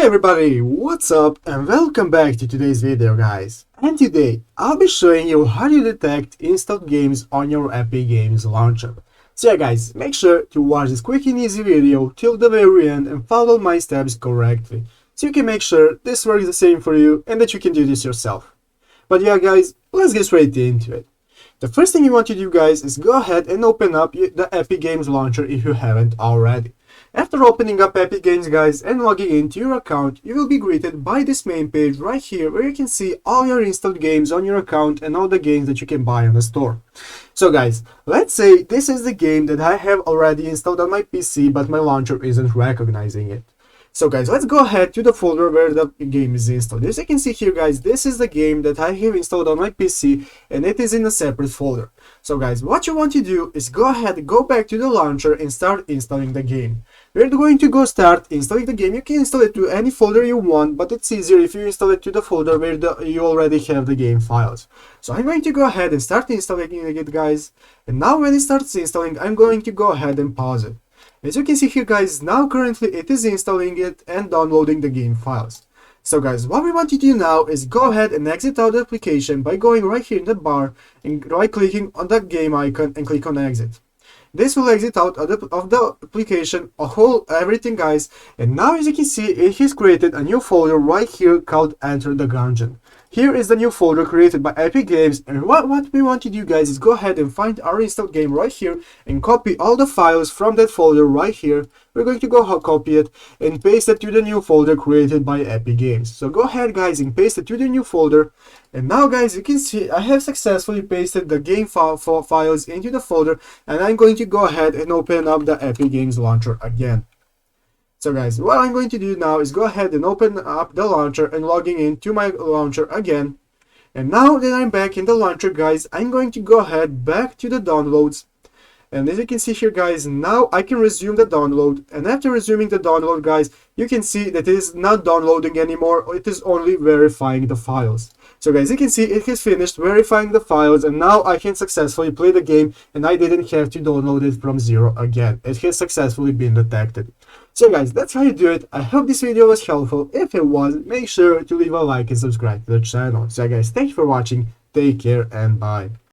Hey everybody, what's up and welcome back to today's video guys. And today I'll be showing you how to detect installed games on your Epic Games launcher. So yeah guys, make sure to watch this quick and easy video till the very end and follow my steps correctly, so you can make sure this works the same for you and that you can do this yourself. But yeah guys, let's get straight into it. The first thing you want to do guys is go ahead and open up the Epic Games launcher if you haven't already. After opening up Epic Games guys and logging into your account, you will be greeted by this main page right here where you can see all your installed games on your account and all the games that you can buy on the store. So guys, let's say this is the game that I have already installed on my PC but my launcher isn't recognizing it. So guys, let's go ahead to the folder where the game is installed. As you can see here guys, this is the game that I have installed on my PC and it is in a separate folder. So guys, what you want to do is go ahead, go back to the launcher and start installing the game. We're going to go start installing the game. You can install it to any folder you want, but it's easier if you install it to the folder where you already have the game files. So I'm going to go ahead and start installing it guys. And now when it starts installing, I'm going to go ahead and pause it. As you can see here guys, now currently it is installing it and downloading the game files. So guys, what we want to do now is go ahead and exit out the application by going right here in the bar and right clicking on the game icon and click on exit. This will exit out of the application, everything guys, and now as you can see it has created a new folder right here called Enter the Gungeon. Here is the new folder created by Epic Games, and what we want to do guys is go ahead and find our installed game right here and copy all the files from that folder right here. We're going to go copy it and paste it to the new folder created by Epic Games. So go ahead guys and paste it to the new folder. And now guys, you can see I have successfully pasted the game files into the folder, and I'm going to go ahead and open up the Epic Games launcher again. So guys, what I'm going to do now is go ahead and open up the launcher and logging into my launcher again. And now that I'm back in the launcher guys, I'm going to go ahead back to the downloads. And as you can see here guys, now I can resume the download, and after resuming the download guys, you can see that it is not downloading anymore, it is only verifying the files. So guys, you can see it has finished verifying the files, and now I can successfully play the game and I didn't have to download it from zero again. It has successfully been detected. So guys, that's how you do it. I hope this video was helpful. If it was, make sure to leave a like and subscribe to the channel. So guys, thank you for watching, take care and bye.